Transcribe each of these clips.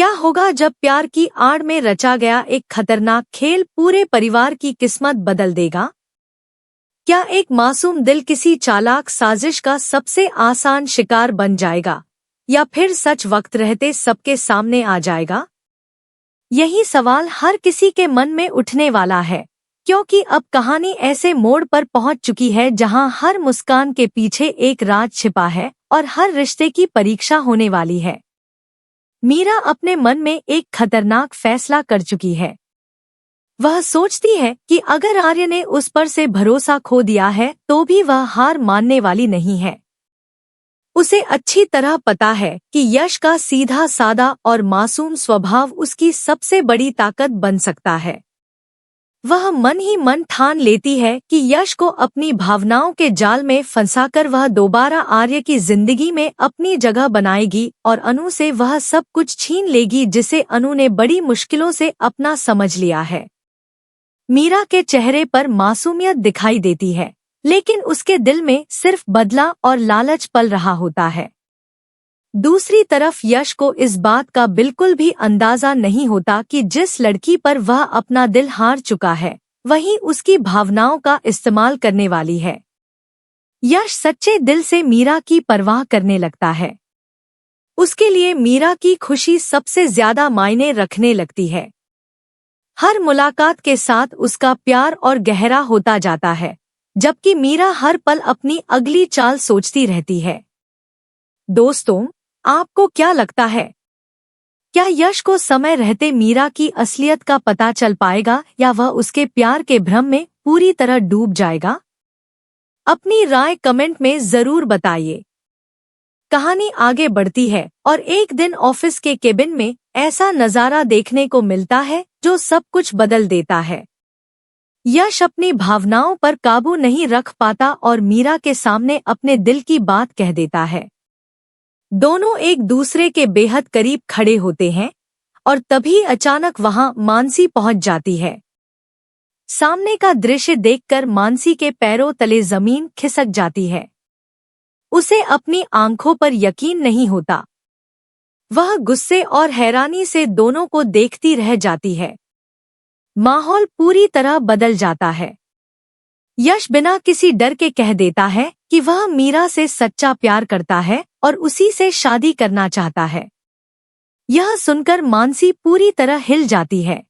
क्या होगा जब प्यार की आड़ में रचा गया एक खतरनाक खेल पूरे परिवार की किस्मत बदल देगा? क्या एक मासूम दिल किसी चालाक साजिश का सबसे आसान शिकार बन जाएगा, या फिर सच वक्त रहते सबके सामने आ जाएगा? यही सवाल हर किसी के मन में उठने वाला है, क्योंकि अब कहानी ऐसे मोड़ पर पहुंच चुकी है जहां हर मुस्कान के पीछे एक राज छिपा है और हर रिश्ते की परीक्षा होने वाली है। मीरा अपने मन में एक खतरनाक फैसला कर चुकी है। वह सोचती है कि अगर आर्य ने उस पर से भरोसा खो दिया है तो भी वह हार मानने वाली नहीं है। उसे अच्छी तरह पता है कि यश का सीधा सादा और मासूम स्वभाव उसकी सबसे बड़ी ताकत बन सकता है। वह मन ही मन ठान लेती है कि यश को अपनी भावनाओं के जाल में फंसाकर वह दोबारा आर्य की जिंदगी में अपनी जगह बनाएगी और अनु से वह सब कुछ छीन लेगी जिसे अनु ने बड़ी मुश्किलों से अपना समझ लिया है। मीरा के चेहरे पर मासूमियत दिखाई देती है, लेकिन उसके दिल में सिर्फ बदला और लालच पल रहा होता है। दूसरी तरफ यश को इस बात का बिल्कुल भी अंदाजा नहीं होता कि जिस लड़की पर वह अपना दिल हार चुका है, वही उसकी भावनाओं का इस्तेमाल करने वाली है। यश सच्चे दिल से मीरा की परवाह करने लगता है। उसके लिए मीरा की खुशी सबसे ज्यादा मायने रखने लगती है। हर मुलाकात के साथ उसका प्यार और गहरा होता जाता है, जबकि मीरा हर पल अपनी अगली चाल सोचती रहती है। दोस्तों, आपको क्या लगता है? क्या यश को समय रहते मीरा की असलियत का पता चल पाएगा या वह उसके प्यार के भ्रम में पूरी तरह डूब जाएगा? अपनी राय कमेंट में जरूर बताइए। कहानी आगे बढ़ती है और एक दिन ऑफिस के केबिन में ऐसा नजारा देखने को मिलता है जो सब कुछ बदल देता है। यश अपनी भावनाओं पर काबू नहीं रख पाता और मीरा के सामने अपने दिल की बात कह देता है। दोनों एक दूसरे के बेहद करीब खड़े होते हैं और तभी अचानक वहां मानसी पहुंच जाती है। सामने का दृश्य देखकर मानसी के पैरों तले जमीन खिसक जाती है। उसे अपनी आंखों पर यकीन नहीं होता। वह गुस्से और हैरानी से दोनों को देखती रह जाती है। माहौल पूरी तरह बदल जाता है। यश बिना किसी डर के कह देता है कि वह मीरा से सच्चा प्यार करता है और उसी से शादी करना चाहता है। यह सुनकर मानसी पूरी तरह हिल जाती है।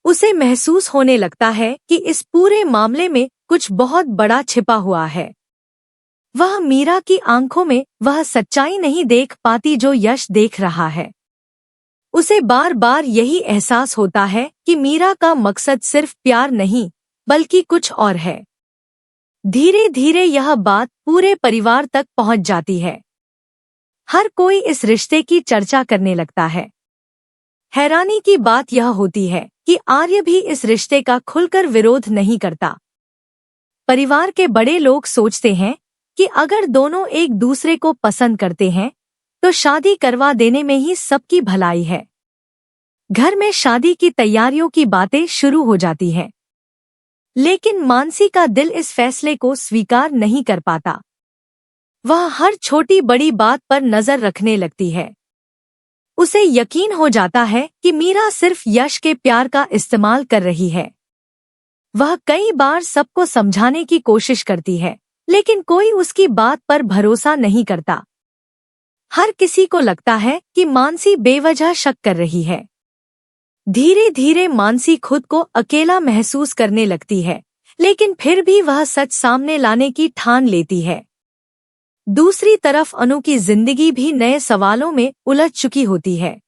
उसे महसूस होने लगता है कि इस पूरे मामले में कुछ बहुत बड़ा छिपा हुआ है। वह मीरा की आंखों में वह सच्चाई नहीं देख पाती जो यश देख रहा है। उसे बार बार यही एहसास होता है कि मीरा का मकसद सिर्फ प्यार नहीं बल्कि कुछ और है। धीरे धीरे यह बात पूरे परिवार तक पहुंच जाती है। हर कोई इस रिश्ते की चर्चा करने लगता है। हैरानी की बात यह होती है कि आर्य भी इस रिश्ते का खुलकर विरोध नहीं करता। परिवार के बड़े लोग सोचते हैं कि अगर दोनों एक दूसरे को पसंद करते हैं तो शादी करवा देने में ही सबकी भलाई है। घर में शादी की तैयारियों की बातें शुरू हो जाती हैं। लेकिन मानसी का दिल इस फैसले को स्वीकार नहीं कर पाता। वह हर छोटी बड़ी बात पर नजर रखने लगती है। उसे यकीन हो जाता है कि मीरा सिर्फ यश के प्यार का इस्तेमाल कर रही है। वह कई बार सबको समझाने की कोशिश करती है, लेकिन कोई उसकी बात पर भरोसा नहीं करता। हर किसी को लगता है कि मानसी बेवजह शक कर रही है। धीरे धीरे मानसी खुद को अकेला महसूस करने लगती है, लेकिन फिर भी वह सच सामने लाने की ठान लेती है। दूसरी तरफ अनु की जिंदगी भी नए सवालों में उलझ चुकी होती है।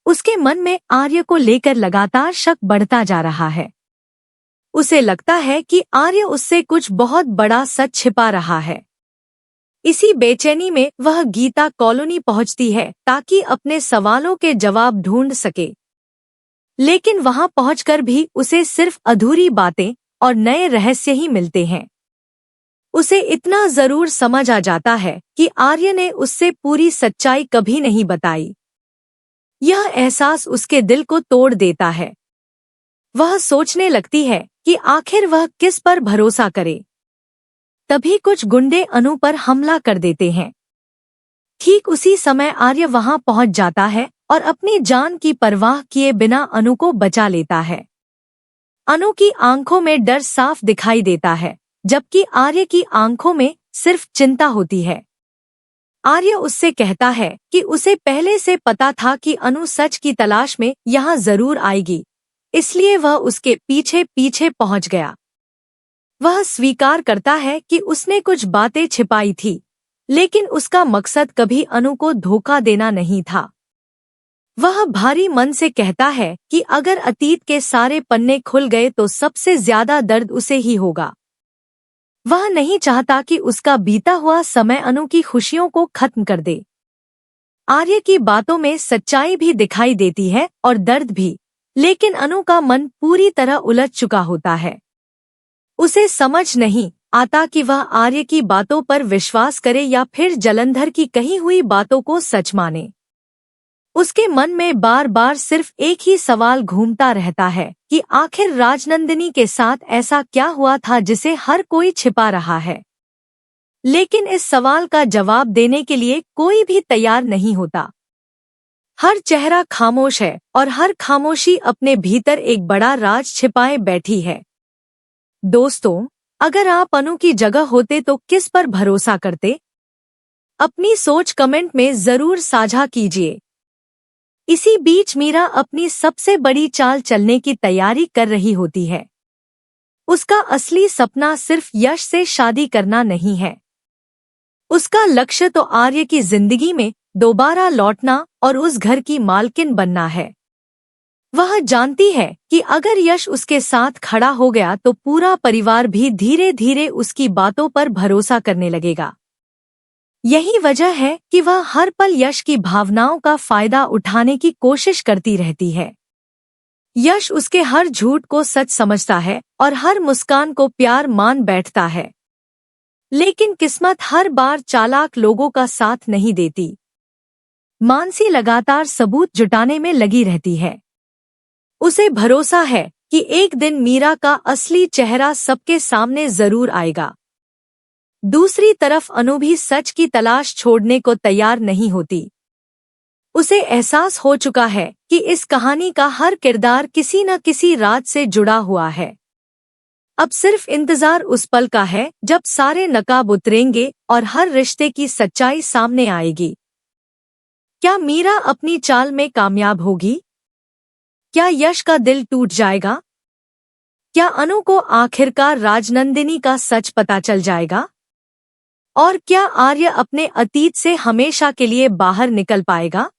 उसके मन में आर्य को लेकर लगातार शक बढ़ता जा रहा है। उसे लगता है कि आर्य उससे कुछ बहुत बड़ा सच छिपा रहा है। इसी बेचैनी में वह गीता कॉलोनी पहुंचती है ताकि अपने सवालों के जवाब ढूंढ सके। लेकिन वहां पहुंचकर भी उसे सिर्फ अधूरी बातें और नए रहस्य ही मिलते हैं। उसे इतना जरूर समझ आ जाता है कि आर्य ने उससे पूरी सच्चाई कभी नहीं बताई। यह एहसास उसके दिल को तोड़ देता है। वह सोचने लगती है कि आखिर वह किस पर भरोसा करे। तभी कुछ गुंडे अनु पर हमला कर देते हैं। ठीक उसी समय आर्य वहां पहुंच जाता है और अपनी जान की परवाह किए बिना अनु को बचा लेता है। अनु की आंखों में डर साफ दिखाई देता है, जबकि आर्य की आंखों में सिर्फ चिंता होती है। आर्य उससे कहता है कि उसे पहले से पता था कि अनु सच की तलाश में यहाँ जरूर आएगी, इसलिए वह उसके पीछे पीछे पहुंच गया। वह स्वीकार करता है कि उसने कुछ बातें छिपाई थी, लेकिन उसका मकसद कभी अनु को धोखा देना नहीं था। वह भारी मन से कहता है कि अगर अतीत के सारे पन्ने खुल गए तो सबसे ज्यादा दर्द उसे ही होगा। वह नहीं चाहता कि उसका बीता हुआ समय अनु की खुशियों को खत्म कर दे। आर्य की बातों में सच्चाई भी दिखाई देती है और दर्द भी, लेकिन अनु का मन पूरी तरह उलझ चुका होता है। उसे समझ नहीं आता कि वह आर्य की बातों पर विश्वास करे या फिर जलंधर की कही हुई बातों को सच माने। उसके मन में बार बार सिर्फ एक ही सवाल घूमता रहता है कि आखिर राजनंदिनी के साथ ऐसा क्या हुआ था जिसे हर कोई छिपा रहा है। लेकिन इस सवाल का जवाब देने के लिए कोई भी तैयार नहीं होता। हर चेहरा खामोश है और हर खामोशी अपने भीतर एक बड़ा राज छिपाए बैठी है। दोस्तों, अगर आप अनु की जगह होते तो किस पर भरोसा करते? अपनी सोच कमेंट में जरूर साझा कीजिए। इसी बीच मीरा अपनी सबसे बड़ी चाल चलने की तैयारी कर रही होती है। उसका असली सपना सिर्फ यश से शादी करना नहीं है। उसका लक्ष्य तो आर्य की जिंदगी में दोबारा लौटना और उस घर की मालकिन बनना है। वह जानती है कि अगर यश उसके साथ खड़ा हो गया तो पूरा परिवार भी धीरे धीरे उसकी बातों पर भरोसा करने लगेगा। यही वजह है कि वह हर पल यश की भावनाओं का फायदा उठाने की कोशिश करती रहती है। यश उसके हर झूठ को सच समझता है और हर मुस्कान को प्यार मान बैठता है। लेकिन किस्मत हर बार चालाक लोगों का साथ नहीं देती। मानसी लगातार सबूत जुटाने में लगी रहती है। उसे भरोसा है कि एक दिन मीरा का असली चेहरा सबके सामने जरूर आएगा। दूसरी तरफ अनु भी सच की तलाश छोड़ने को तैयार नहीं होती। उसे एहसास हो चुका है कि इस कहानी का हर किरदार किसी न किसी राज से जुड़ा हुआ है। अब सिर्फ इंतजार उस पल का है जब सारे नकाब उतरेंगे और हर रिश्ते की सच्चाई सामने आएगी। क्या मीरा अपनी चाल में कामयाब होगी? क्या यश का दिल टूट जाएगा? क्या अनु को आखिरकार राजनंदिनी का सच पता चल जाएगा? और क्या आर्य अपने अतीत से हमेशा के लिए बाहर निकल पाएगा?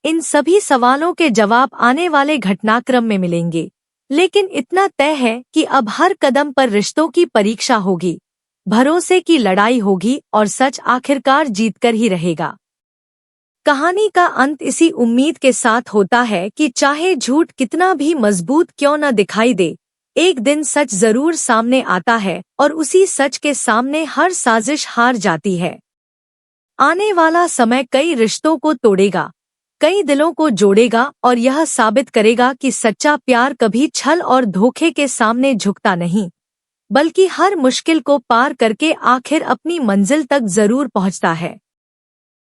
इन सभी सवालों के जवाब आने वाले घटनाक्रम में मिलेंगे, लेकिन इतना तय है कि अब हर कदम पर रिश्तों की परीक्षा होगी, भरोसे की लड़ाई होगी और सच आखिरकार जीतकर ही रहेगा। कहानी का अंत इसी उम्मीद के साथ होता है कि चाहे झूठ कितना भी मजबूत क्यों न दिखाई दे, एक दिन सच जरूर सामने आता है और उसी सच के सामने हर साजिश हार जाती है। आने वाला समय कई रिश्तों को तोड़ेगा, कई दिलों को जोड़ेगा और यह साबित करेगा कि सच्चा प्यार कभी छल और धोखे के सामने झुकता नहीं, बल्कि हर मुश्किल को पार करके आखिर अपनी मंजिल तक जरूर पहुंचता है।